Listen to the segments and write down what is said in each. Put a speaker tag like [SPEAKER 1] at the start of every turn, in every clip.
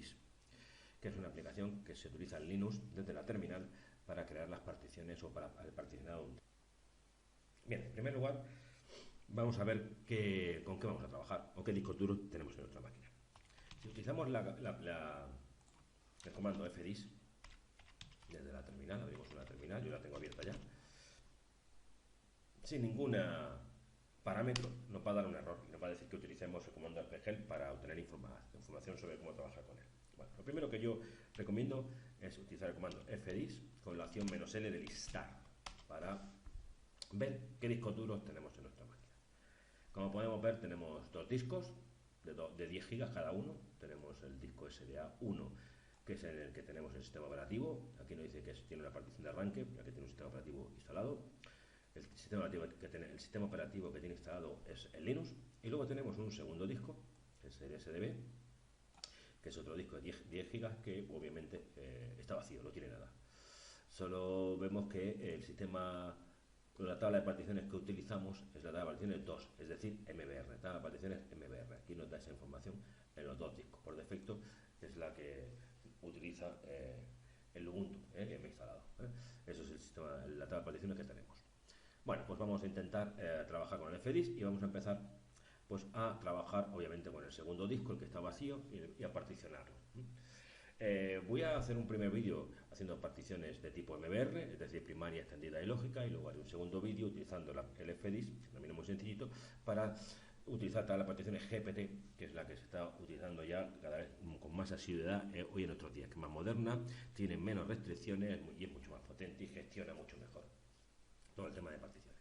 [SPEAKER 1] FDIS, que es una aplicación que se utiliza en Linux desde la terminal para crear las particiones o para el particionado. Bien, en primer lugar, vamos a ver con qué vamos a trabajar o qué discos duros tenemos en nuestra máquina. Si utilizamos el comando fdis desde la terminal, abrimos una terminal, yo la tengo abierta ya, sin ningún parámetro nos va a dar un error y nos va a decir que utilicemos el comando fgel para obtener información sobre cómo trabajar con él. Bueno, lo primero que yo recomiendo es utilizar el comando fdis con la opción "-l" de listar para ver qué discos duros tenemos en nuestra máquina. Como podemos ver, tenemos dos discos de 10 gigas cada uno. Tenemos el disco SDA1, que es en el que tenemos el sistema operativo. Aquí nos dice que tiene una partición de arranque, ya que tiene un sistema operativo instalado. El sistema operativo que tiene instalado es el Linux. Y luego tenemos un segundo disco, que es el SDB, que es otro disco de 10 gigas que obviamente está vacío, no tiene nada. Solo vemos que el sistema, la tabla de particiones que utilizamos es la tabla de particiones 2, es decir, MBR, tabla de particiones MBR. Aquí nos da esa información en los dos discos. Por defecto es la que utiliza el Ubuntu que me he instalado. Eso es el sistema, la tabla de particiones que tenemos. Bueno, pues vamos a intentar trabajar con el fdis y vamos a empezar pues a trabajar obviamente con el segundo disco, el que está vacío, y a particionarlo. Voy a hacer un primer vídeo haciendo particiones de tipo MBR, es decir, primaria, extendida y lógica, y luego haré un segundo vídeo utilizando el fdis, que también es muy sencillito, para utilizar todas las particiones GPT, que es la que se está utilizando ya cada vez con más asiduidad hoy en nuestros días, que es más moderna, tiene menos restricciones y es mucho más potente y gestiona mucho mejor todo el tema de particiones.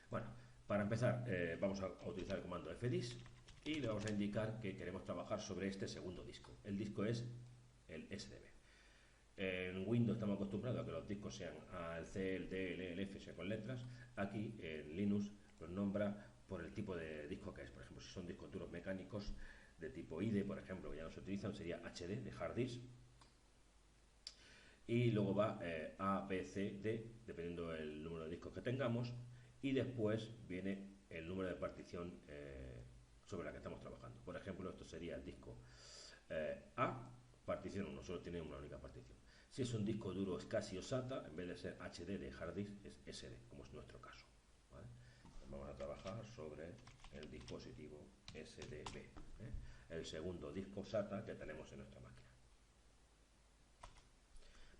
[SPEAKER 1] Bueno, para empezar vamos a utilizar el comando fdis y le vamos a indicar que queremos trabajar sobre este segundo disco. El disco es el SDB. En Windows estamos acostumbrados a que los discos sean el C, el D, el E, el F, sean con letras. Aquí en Linux los nombra por el tipo de disco que es. Por ejemplo, si son discos duros mecánicos de tipo IDE, por ejemplo, que ya no se utilizan, sería HD, de hard disk. Y luego va A, B, C, D, dependiendo del número de discos que tengamos. Y después viene el número de partición sobre la que estamos trabajando. Por ejemplo, esto sería el disco A, partición 1, solo tiene una única partición. Si es un disco duro SCSI o SATA, en vez de ser HD de hard disk, es SD, como es nuestro caso. ¿Vale? Vamos a trabajar sobre el dispositivo SDB, el segundo disco SATA que tenemos en nuestra máquina.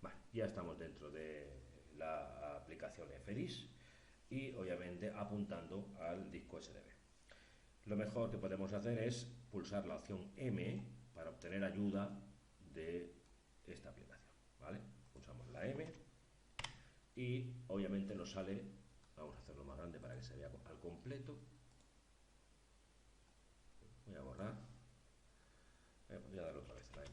[SPEAKER 1] Vale, ya estamos dentro de la aplicación fdis y obviamente apuntando al disco SDB. Lo mejor que podemos hacer es pulsar la opción M para obtener ayuda de esta aplicación, ¿vale? Pulsamos la M y obviamente nos sale, vamos a hacerlo más grande para que se vea al completo. Voy a borrar, voy a darle otra vez a la M.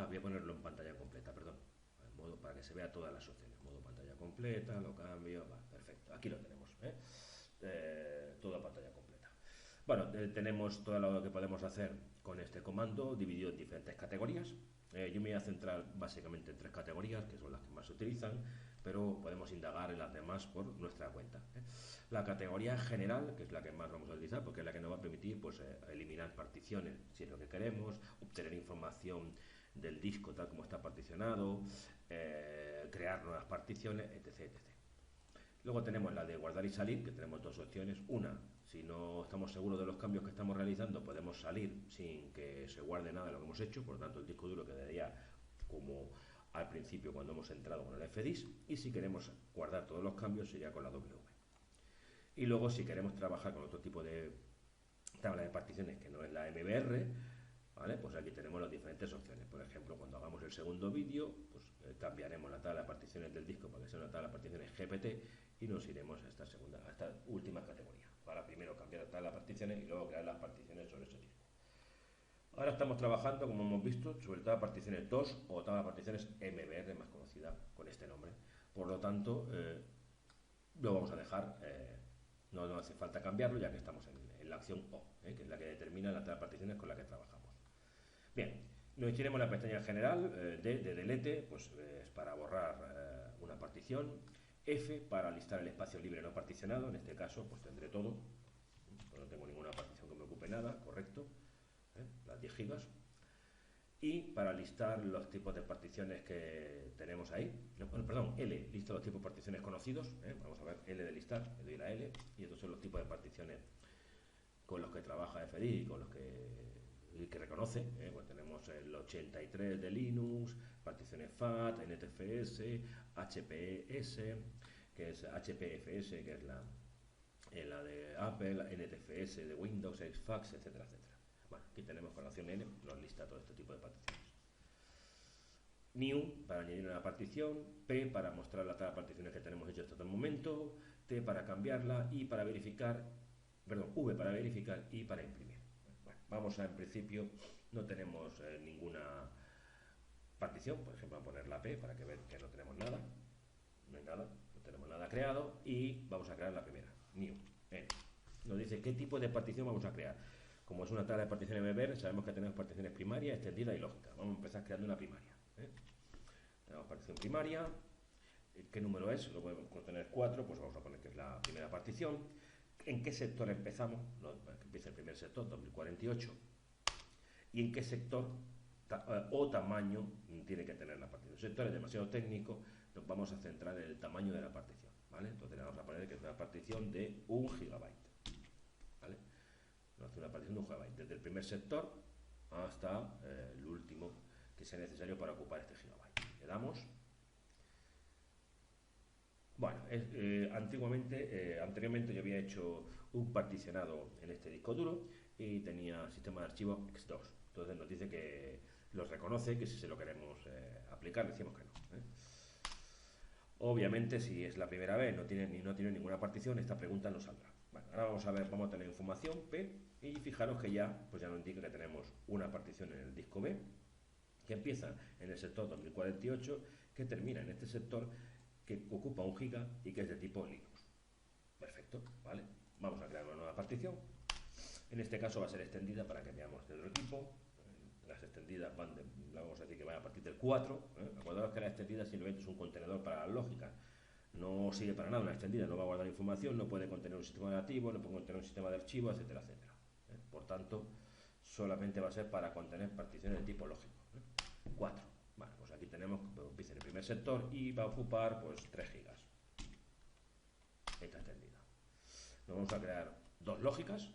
[SPEAKER 1] Voy a ponerlo en pantalla completa, perdón, en modo para que se vea todas las opciones, modo pantalla completa, lo cambio, va, perfecto, aquí lo tenemos, toda pantalla completa. Bueno, tenemos todo lo que podemos hacer con este comando dividido en diferentes categorías. Yo me voy a centrar básicamente en 3 categorías, que son las que más se utilizan, pero podemos indagar en las demás por nuestra cuenta. La categoría general, que es la que más vamos a utilizar, porque es la que nos va a permitir pues, eliminar particiones, si es lo que queremos, obtener información del disco tal como está particionado, crear nuevas particiones, etc, etc. Luego tenemos la de guardar y salir, que tenemos dos opciones. Una, si no estamos seguros de los cambios que estamos realizando, podemos salir sin que se guarde nada de lo que hemos hecho, por lo tanto el disco duro quedaría como al principio cuando hemos entrado con el fdis, y si queremos guardar todos los cambios sería con la W. Y luego si queremos trabajar con otro tipo de tabla de particiones que no es la MBR, ¿vale? Pues aquí tenemos las diferentes opciones. Por ejemplo, cuando hagamos el segundo vídeo, pues cambiaremos la tabla de particiones del disco para que sea una tabla de particiones GPT y nos iremos a esta última categoría. Para primero cambiar la tabla de particiones y luego crear las particiones sobre ese disco. Ahora estamos trabajando, como hemos visto, sobre tabla de particiones 2 o tabla de particiones MBR, más conocida con este nombre. Por lo tanto, lo vamos a dejar, no hace falta cambiarlo ya que estamos en la opción O, que es la que determina la tabla de particiones con la que trabajamos. Bien, nos iremos a la pestaña general de delete, pues es para borrar una partición. F para listar el espacio libre no particionado, en este caso pues tendré todo, no tengo ninguna partición que me ocupe nada, correcto, las 10 gigas. y para listar los tipos de particiones que tenemos ahí, no, perdón, L, lista los tipos de particiones conocidos, vamos a ver, L de listar, le doy la L, y estos son los tipos de particiones con los que trabaja FDI y con los que reconoce, pues tenemos el 83 de Linux, particiones FAT, NTFS, HPS, que es HPFS, que es la de Apple, NTFS de Windows, Xfax, etcétera, etcétera. Bueno, aquí tenemos con la opción N, nos lista todo este tipo de particiones. New para añadir una partición, P para mostrar las particiones que tenemos hechas hasta el momento, T para cambiarla y para verificar, perdón, V para verificar y para imprimir. Bueno, vamos a, en principio, no tenemos ninguna partición, por ejemplo, a poner la P para que vean que no tenemos nada, no hay nada, no tenemos nada creado y vamos a crear la primera, New, N. Nos dice qué tipo de partición vamos a crear. Como es una tabla de particiones MBR, sabemos que tenemos particiones primarias, extendidas y lógicas. Vamos a empezar creando una primaria. Tenemos partición primaria. ¿Qué número es? Lo podemos contener 4, pues vamos a poner que es la primera partición. ¿En qué sector empezamos? No, que empieza el primer sector, 2048. ¿Y en qué sector o tamaño tiene que tener la partición? El sector es demasiado técnico, nos vamos a centrar en el tamaño de la partición, ¿vale? Entonces le vamos a poner que es una partición de 1 gigabyte, ¿vale? Nos hace una partición de 1 gigabyte, desde el primer sector hasta el último que sea necesario para ocupar este gigabyte. Le damos. Bueno, anteriormente yo había hecho un particionado en este disco duro y tenía sistema de archivos X2. Entonces nos dice que los reconoce, que si se lo queremos aplicar, decimos que no. Obviamente, si es la primera vez, no tiene ninguna partición, esta pregunta no saldrá. Bueno, ahora vamos a ver, vamos a tener información P y fijaros que ya nos indica que tenemos una partición en el disco B que empieza en el sector 2048, que termina en este sector que ocupa 1 giga y que es de tipo Linux. Perfecto, ¿vale? Vamos a crear una nueva partición. En este caso va a ser extendida para que veamos de otro tipo. Las extendidas vamos a decir que van a partir del 4. Acordaros que la extendida simplemente es un contenedor para las lógicas. No sirve para nada una extendida, no va a guardar información, no puede contener un sistema nativo, no puede contener un sistema de archivos, etcétera, etcétera. Por tanto, solamente va a ser para contener particiones de tipo lógico. 4. Bueno, pues aquí tenemos que empieza en el primer sector y va a ocupar pues 3 gigas. Esta extendida. Nos vamos a crear 2 lógicas.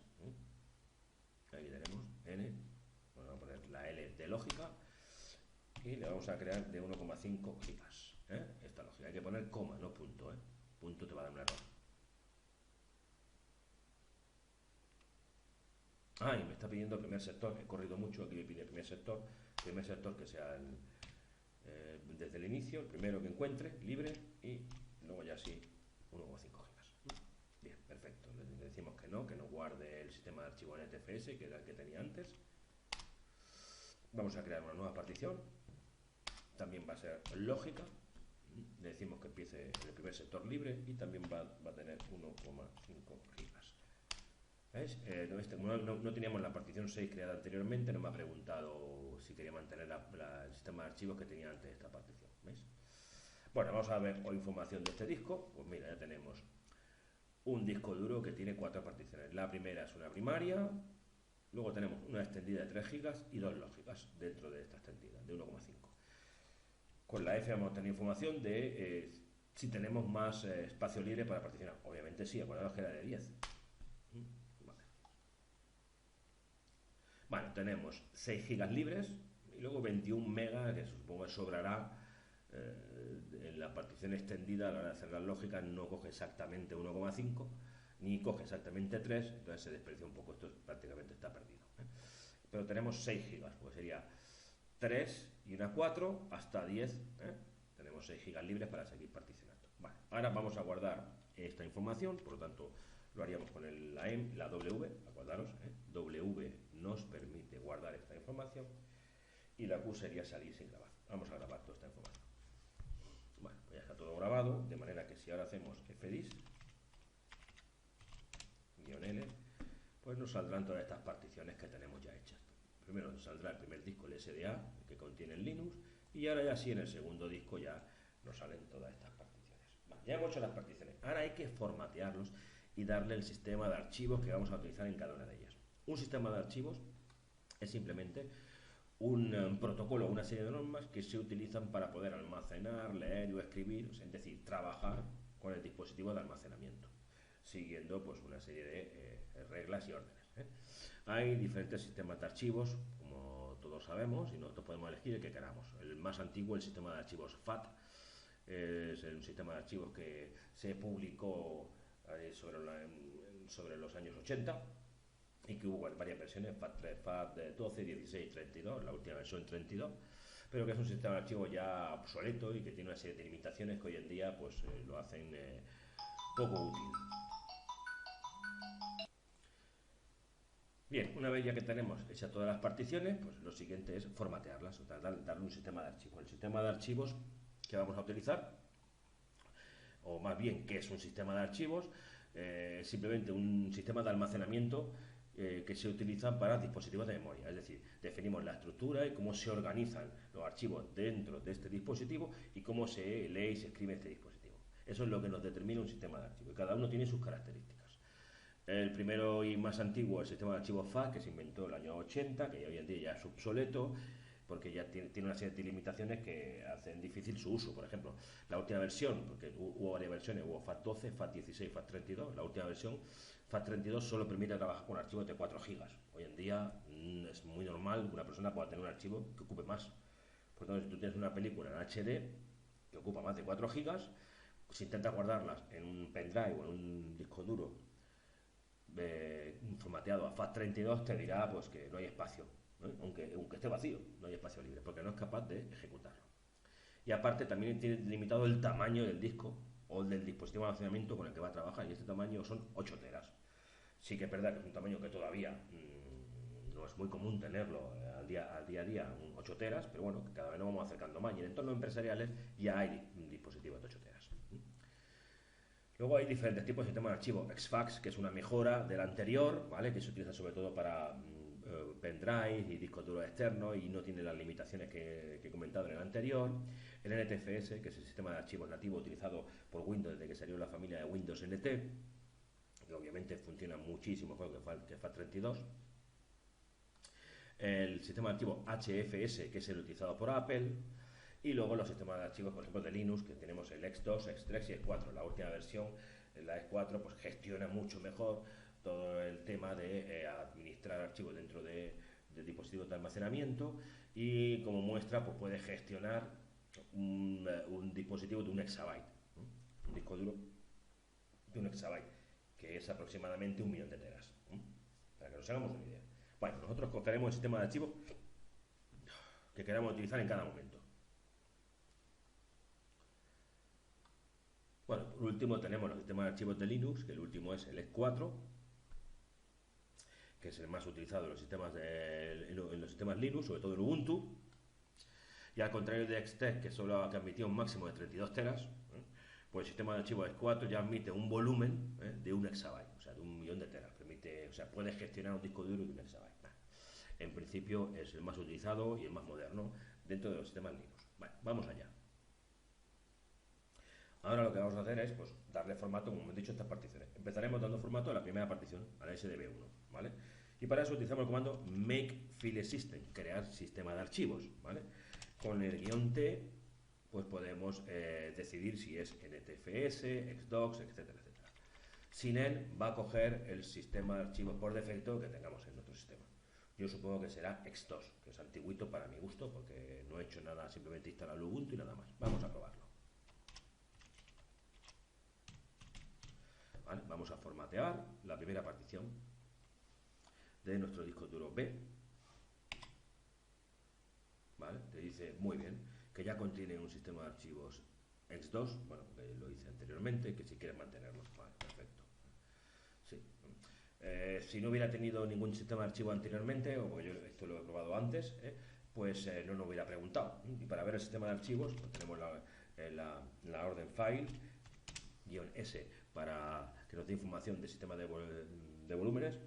[SPEAKER 1] Aquí tenemos N. Vamos a poner la L de lógica. Y le vamos a crear de 1,5 gigas. Esta lógica. Hay que poner coma, no punto. Punto te va a dar un error. Y me está pidiendo el primer sector. He corrido mucho, aquí me pide el primer sector. Primer sector que sea desde el inicio, el primero que encuentre, libre, y luego ya sí 1,5 gigas. Bien, perfecto. Le decimos que no guarde el sistema de archivo NTFS, que era el que tenía antes. Vamos a crear una nueva partición. También va a ser lógica. Le decimos que empiece en el primer sector libre y también va a tener 1,5 gigas. ¿Veis? No teníamos la partición 6 creada anteriormente, no me ha preguntado si quería mantener el sistema de archivos que tenía antes esta partición. ¿Veis? Bueno, vamos a ver hoy información de este disco. Pues mira, ya tenemos un disco duro que tiene 4 particiones. La primera es una primaria, luego tenemos una extendida de 3 gigas y 2 lógicas dentro de esta extendida, de 1,5. Con la F vamos a tener información de si tenemos más espacio libre para particionar. Obviamente sí, acordaros que era de 10. Bueno, tenemos 6 gigas libres y luego 21 megas, que supongo que sobrará en la partición extendida. A la hora de hacer las lógicas no coge exactamente 1,5 ni coge exactamente 3, entonces se desperdicia un poco, esto prácticamente está perdido. Pero tenemos 6 gigas, pues sería 3 y una 4 hasta 10. Tenemos 6 gigas libres para seguir particionando. Vale, ahora vamos a guardar esta información, por lo tanto lo haríamos con la W, acordaros, W nos permite guardar esta información y la Q sería salir sin grabar. Vamos a grabar toda esta información. Bueno, pues ya está todo grabado, de manera que si ahora hacemos fdis -L, pues nos saldrán todas estas particiones que tenemos ya hechas. Primero nos saldrá el primer disco, el SDA, que contiene el Linux, y ahora ya sí en el segundo disco ya nos salen todas estas particiones. Vale, ya hemos hecho las particiones, ahora hay que formatearlos y darle el sistema de archivos que vamos a utilizar en cada una de ellas. Un sistema de archivos es simplemente un protocolo, una serie de normas que se utilizan para poder almacenar, leer o escribir, es decir, trabajar con el dispositivo de almacenamiento, siguiendo pues una serie de reglas y órdenes. Hay diferentes sistemas de archivos, como todos sabemos, y nosotros podemos elegir el que queramos. El más antiguo, el sistema de archivos FAT, es un sistema de archivos que se publicó sobre los años 80 y que hubo varias versiones, FAT3, FAT12, 16, 32, la última versión 32, pero que es un sistema de archivos ya obsoleto y que tiene una serie de limitaciones que hoy en día pues lo hacen poco útil. Bien, una vez ya que tenemos hechas todas las particiones, pues lo siguiente es formatearlas, o sea, darle un sistema de archivos. El sistema de archivos que vamos a utilizar, o más bien, ¿qué es un sistema de archivos? Simplemente un sistema de almacenamiento que se utiliza para dispositivos de memoria. Es decir, definimos la estructura y cómo se organizan los archivos dentro de este dispositivo y cómo se lee y se escribe este dispositivo. Eso es lo que nos determina un sistema de archivos. Y cada uno tiene sus características. El primero y más antiguo, el sistema de archivos FAT, que se inventó en el año 80, que hoy en día ya es obsoleto, porque ya tiene una serie de limitaciones que hacen difícil su uso. Por ejemplo, la última versión, porque hubo varias versiones, hubo FAT12, FAT16, FAT32, la última versión, FAT32 solo permite trabajar con archivos de 4 GB. Hoy en día es muy normal que una persona pueda tener un archivo que ocupe más. Por tanto, si tú tienes una película en HD que ocupa más de 4 GB, si intentas guardarlas en un pendrive o en un disco duro formateado a FAT32, te dirá pues que no hay espacio, ¿no? Aunque esté vacío, no hay espacio libre, porque no es capaz de ejecutarlo. Y aparte también tiene limitado el tamaño del disco o del dispositivo de almacenamiento con el que va a trabajar, y este tamaño son 8 teras. Sí que es verdad que es un tamaño que todavía no es muy común tenerlo al día a día, 8 teras, pero bueno, que cada vez nos vamos acercando más, y en entornos empresariales ya hay dispositivos de 8 teras. Luego hay diferentes tipos de sistemas de archivo. Exfax, que es una mejora del anterior, ¿vale? Que se utiliza sobre todo para pendrive y discos duros externos y no tiene las limitaciones que he comentado en el anterior. El NTFS, que es el sistema de archivos nativo utilizado por Windows desde que salió la familia de Windows NT, que obviamente funciona muchísimo mejor que FAT32. El sistema de archivo HFS, que es el utilizado por Apple. Y luego los sistemas de archivos, por ejemplo, de Linux, que tenemos el X2, X3 y X4. La última versión, la X4, pues gestiona mucho mejor todo el tema de administrar archivos dentro de dispositivos de almacenamiento, y como muestra, pues puede gestionar un dispositivo de un exabyte, ¿no? Un disco duro de un exabyte, que es aproximadamente 1.000.000 de teras, ¿no? Para que nos hagamos una idea. Bueno, nosotros cogeremos el sistema de archivos que queramos utilizar en cada momento. Bueno, por último tenemos los sistemas de archivos de Linux, que el último es el X4, que es el más utilizado en los sistemas Linux, sobre todo en Ubuntu. Y al contrario de Xtec, que solo admitía un máximo de 32 teras, pues el sistema de archivos X4 ya admite un volumen de 1 exabyte, o sea, de 1.000.000 de teras. O sea, puede gestionar un disco duro de 1 exabyte. En principio es el más utilizado y el más moderno dentro de los sistemas Linux. Bueno, vamos allá. Ahora lo que vamos a hacer es pues, darle formato, como hemos dicho, a estas particiones. Empezaremos dando formato a la primera partición, a la SDB1, ¿vale? Y para eso utilizamos el comando make file system, crear sistema de archivos, ¿vale? Con el -t, pues podemos decidir si es NTFS, Xdocs, etcétera, etcétera. Sin él va a coger el sistema de archivos por defecto que tengamos en nuestro sistema. Yo supongo que será X2, que es antiguito para mi gusto, porque no he hecho nada, simplemente instalar Ubuntu y nada más. Vamos a probarlo. ¿Vale? Vamos a formatear la primera partición de nuestro disco duro B. ¿Vale? Te dice, muy bien, que ya contiene un sistema de archivos X2, bueno, que lo hice anteriormente, que si quieres mantenerlo, vale, perfecto. Sí. Si no hubiera tenido ningún sistema de archivo anteriormente, o yo esto lo he probado antes, pues no nos hubiera preguntado. Y para ver el sistema de archivos, pues tenemos la orden file, -S, para que nos dé información del sistema de volúmenes,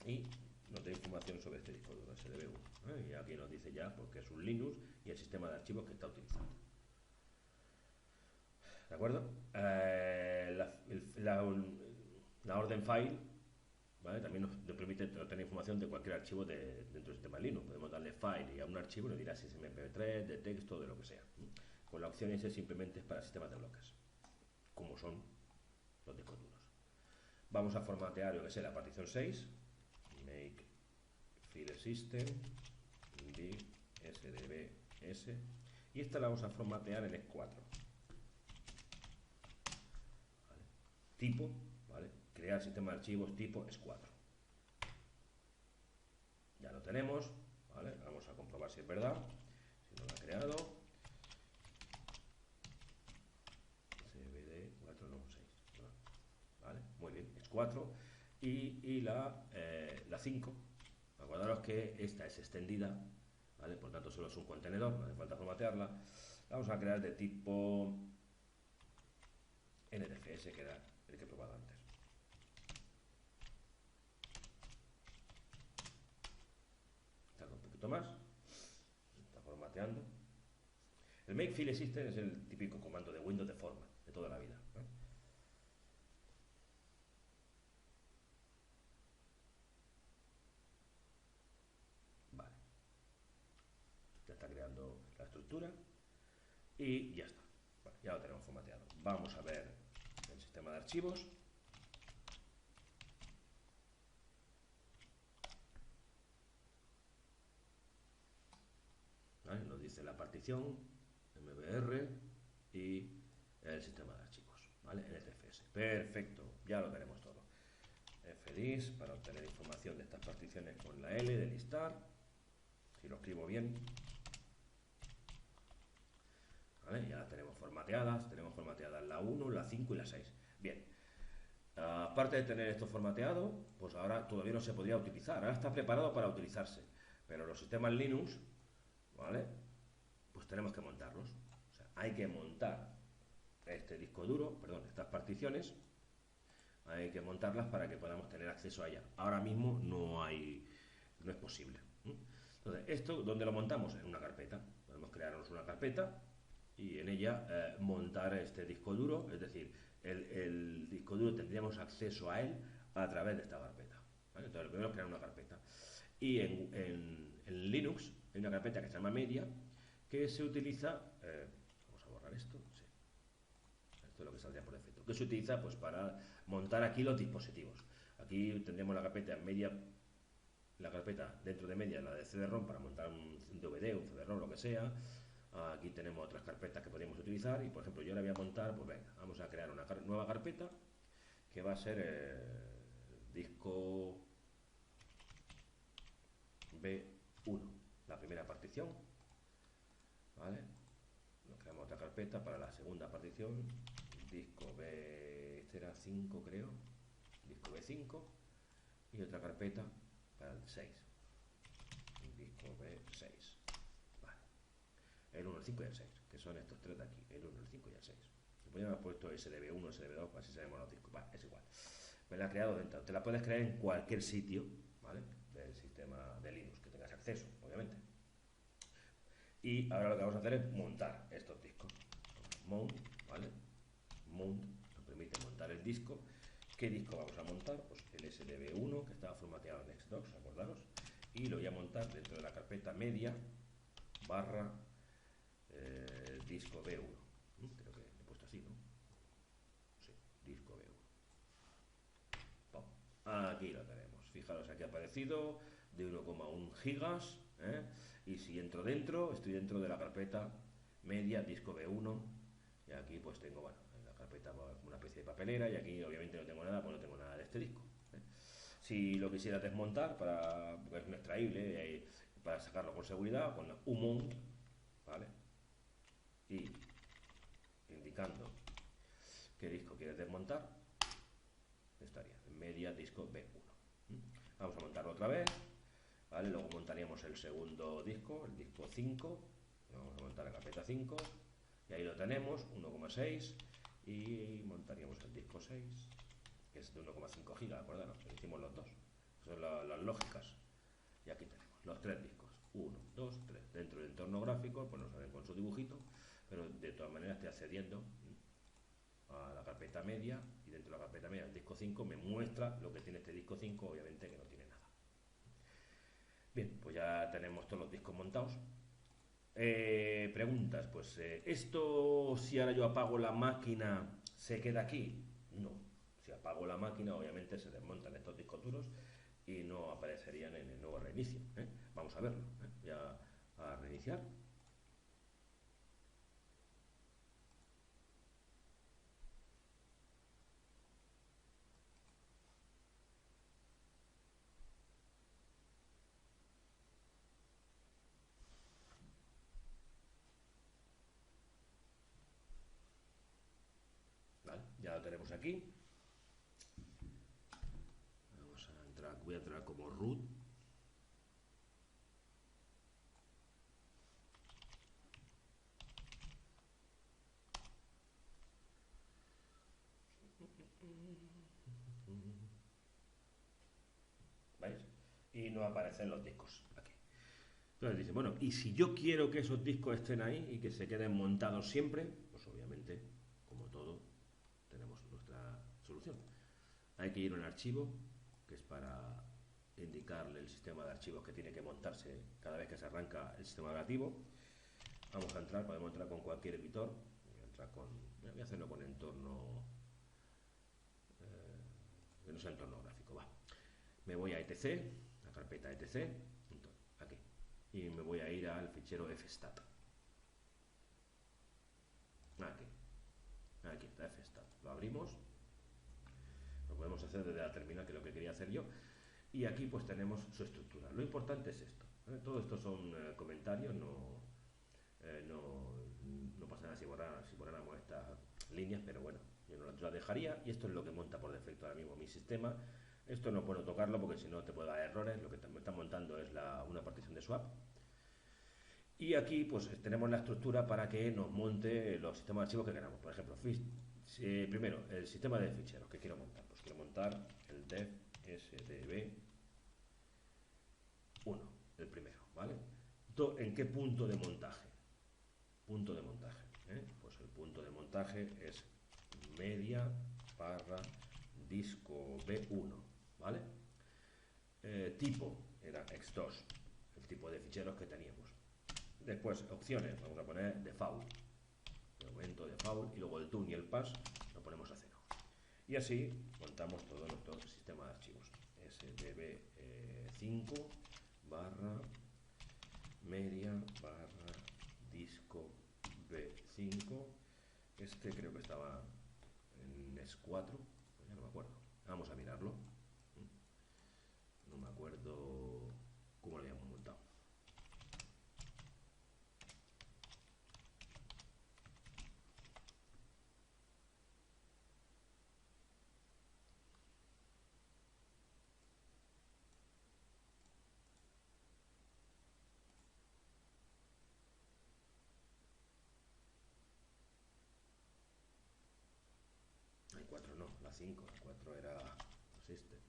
[SPEAKER 1] y nos dé información sobre este disco duro SDB1, y aquí nos dice ya porque es un Linux y el sistema de archivos que está utilizando. ¿De acuerdo? La orden file ¿vale? También nos permite obtener información de cualquier archivo dentro del sistema Linux. Podemos darle file y a un archivo nos dirá si es MP3, de texto, de lo que sea. Con la opción S simplemente es para sistemas de bloques, como son los discos duros. Vamos a formatear, yo que sé, la partición 6, make file system, sdbs, y esta la vamos a formatear en ES4. ¿Vale? Tipo, ¿vale? Crear sistema de archivos tipo ES4. Ya lo tenemos, ¿vale? Vamos a comprobar si es verdad, si no lo ha creado. cbd 496, ¿vale? Muy bien, ES4. Y la 5, acordaros que esta es extendida, ¿vale? Por tanto solo es un contenedor, no hace falta formatearla. La vamos a crear de tipo NTFS, que era el que he probado antes. Tarda un poquito más, está formateando. El make file system es el típico comando de Windows de forma, de toda la vida, ¿no? Vale. Ya está creando la estructura y ya está. Vale, ya lo tenemos formateado. Vamos a ver el sistema de archivos. ¿Vale? Nos dice la partición, MBR y el sistema de archivos, ¿vale? NTFS. Perfecto, ya lo tenemos todo. fdis para obtener información de estas particiones con la L de listar, si lo escribo bien. ¿Vale? Ya las tenemos formateadas la 1, la 5 y la 6. Bien, aparte de tener esto formateado, pues ahora todavía no se podría utilizar, ahora está preparado para utilizarse, pero los sistemas Linux, ¿vale? Pues tenemos que montarlos. O sea, hay que montar este disco duro, perdón, estas particiones, hay que montarlas para que podamos tener acceso a ella. Ahora mismo no es posible. Entonces, ¿esto dónde lo montamos? En una carpeta. Podemos crearnos una carpeta y en ella montar este disco duro, es decir, el disco duro tendríamos acceso a él a través de esta carpeta. ¿Vale? Entonces, lo primero es crear una carpeta. Y en Linux hay una carpeta que se llama Media, que se utiliza, vamos a borrar esto, sí, esto es lo que saldría por defecto, que se utiliza pues para montar aquí los dispositivos. Aquí tendremos la carpeta Media, la carpeta dentro de Media, la de CD-ROM para montar un DVD, un CD-ROM, lo que sea. Aquí tenemos otras carpetas que podemos utilizar y por ejemplo yo la voy a montar, pues venga, vamos a crear una nueva carpeta que va a ser disco B1, la primera partición, ¿vale? Nos creamos otra carpeta para la segunda partición, disco B, este era 5 creo, disco B5 y otra carpeta para el 6, disco B6, vale. El 1, el 5 y el 6, que son estos tres de aquí, el 1, el 5 y el 6. Podrían haber puesto SDB1, SDB2, así sabemos los discos, vale, es igual. Me la he creado dentro, te la puedes crear en cualquier sitio, ¿vale? Del sistema de Linux que tengas acceso, obviamente. Y ahora lo que vamos a hacer es montar estos discos. Mount, ¿vale? Mount nos permite montar el disco. ¿Qué disco vamos a montar? Pues el SDB1 que estaba formateado en Xdocs, acordaros. Y lo voy a montar dentro de la carpeta media barra disco B1. Creo que lo he puesto así, ¿no? Sí, disco B1. Pum. Aquí lo tenemos. Fijaros, aquí ha aparecido de 1,1 gigas. Y si entro dentro, estoy dentro de la carpeta media disco B1 y aquí pues tengo, bueno, en la carpeta una especie de papelera y aquí obviamente no tengo nada, pues no tengo nada de este disco. Si lo quisiera desmontar porque es un extraíble para sacarlo con seguridad, con umount, ¿vale? Y indicando qué disco quieres desmontar, estaría en media disco B1. Vamos a montarlo otra vez. ¿Vale? Luego montaríamos el segundo disco, el disco 5, vamos a montar la carpeta 5, y ahí lo tenemos, 1,6, y montaríamos el disco 6, que es de 1,5 GB, acordaros, que hicimos los dos, son las lógicas, y aquí tenemos los tres discos, 1, 2, 3, dentro del entorno gráfico, pues nos salen con su dibujito, pero de todas maneras estoy accediendo a la carpeta media y dentro de la carpeta media del disco 5 me muestra lo que tiene este disco 5, obviamente que no tiene nada. Bien, pues ya tenemos todos los discos montados. Preguntas, pues ¿esto si ahora yo apago la máquina se queda aquí? No, si apago la máquina obviamente se desmontan estos discos duros y no aparecerían en el nuevo reinicio. Vamos a verlo, voy a reiniciar. Vale, ya lo tenemos aquí. Vamos a entrar, voy a entrar como root. ¿Veis? Y no aparecen los discos aquí. Entonces dice, bueno, y si yo quiero que esos discos estén ahí y que se queden montados siempre, pues obviamente, como todo, tenemos nuestra solución. Hay que ir a un archivo, que es para indicarle el sistema de archivos que tiene que montarse cada vez que se arranca el sistema operativo. Vamos a entrar, podemos entrar con cualquier editor. Voy a hacerlo con entorno, que no sea entorno gráfico, va. Me voy a etc, la carpeta etc, aquí, y me voy a ir al fichero fstat. Aquí está fstat. Lo abrimos. Lo podemos hacer desde la terminal, que es lo que quería hacer yo. Y aquí pues tenemos su estructura. Lo importante es esto. Todo esto son comentarios, no pasa nada si borráramos estas líneas, pero bueno, yo no las dejaría. Y esto es lo que monta por defecto ahora mismo mi sistema. Esto no puedo tocarlo porque si no te puede dar errores. Lo que me está montando es una partición de swap. Y aquí pues tenemos la estructura para que nos monte los sistemas de archivos que queramos. Por ejemplo, primero, el sistema de ficheros que quiero montar. Pues quiero montar el dev sdb1, el primero, ¿vale? ¿En qué punto de montaje? Punto de montaje, pues el punto de montaje es media barra disco B1, ¿vale? Tipo era x2, el tipo de ficheros que teníamos. Después, opciones, vamos a poner default, de momento default, y luego el tune y el pass lo ponemos a 0. Y así montamos todo nuestro sistema de archivos. sdb5 barra media barra disco B5. Este creo que estaba en S4, pues ya no me acuerdo. Vamos a mirarlo. No me acuerdo cómo lo habíamos montado. El 4 no, la 5, la 4 era este.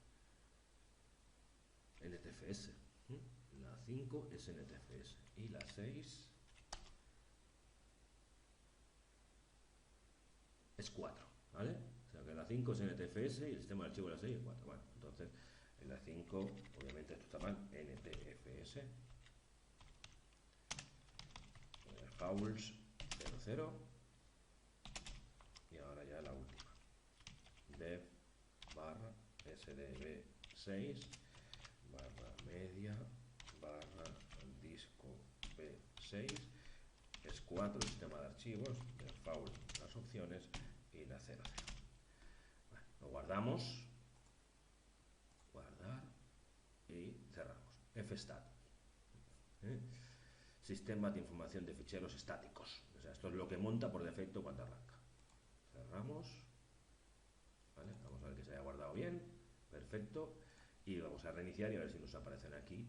[SPEAKER 1] NTFS. La 5 es NTFS y la 6 es 4, ¿vale? O sea que la 5 es NTFS y el sistema de archivo de la 6 es 4. Bueno, entonces en la 5, obviamente esto está mal, NTFS, fouls 00, y ahora ya la última, dev barra sdb6 barra media barra disco B6 es 4 el sistema de archivos, default las opciones y la 00. Bueno, lo guardamos, guardar y cerramos. fstat, sistema de información de ficheros estáticos. O sea, esto es lo que monta por defecto cuando arranca. Cerramos, ¿vale? Vamos a ver que se haya guardado bien, perfecto, y vamos a reiniciar y a ver si nos aparecen aquí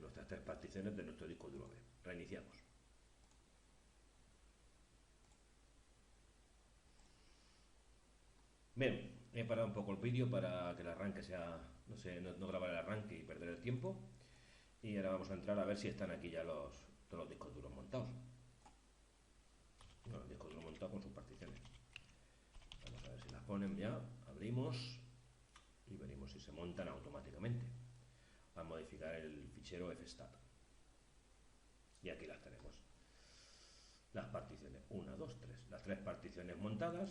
[SPEAKER 1] nuestras 3 particiones de nuestro disco duro B. Reiniciamos. Bien, he parado un poco el vídeo para que el arranque sea, no grabar el arranque y perder el tiempo. Y ahora vamos a entrar a ver si están aquí ya todos los discos duros montados. Bueno, el disco duro montado con sus particiones. las ponen ya, abrimos y veremos si se montan automáticamente al modificar el fichero fstat. Y aquí las tenemos. Las particiones, 1, 2, 3. Las 3 particiones montadas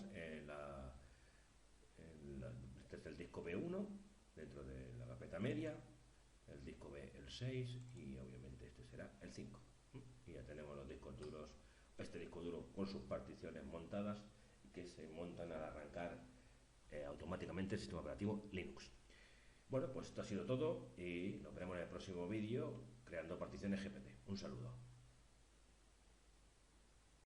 [SPEAKER 1] este es el disco B1 dentro de la carpeta media, el disco B el 6 y obviamente este será el 5. Y ya tenemos los discos duros, este disco duro con sus particiones montadas que se montan al arrancar automáticamente el sistema operativo Linux. Bueno, pues esto ha sido todo y nos veremos en el próximo vídeo creando particiones GPT. Un saludo.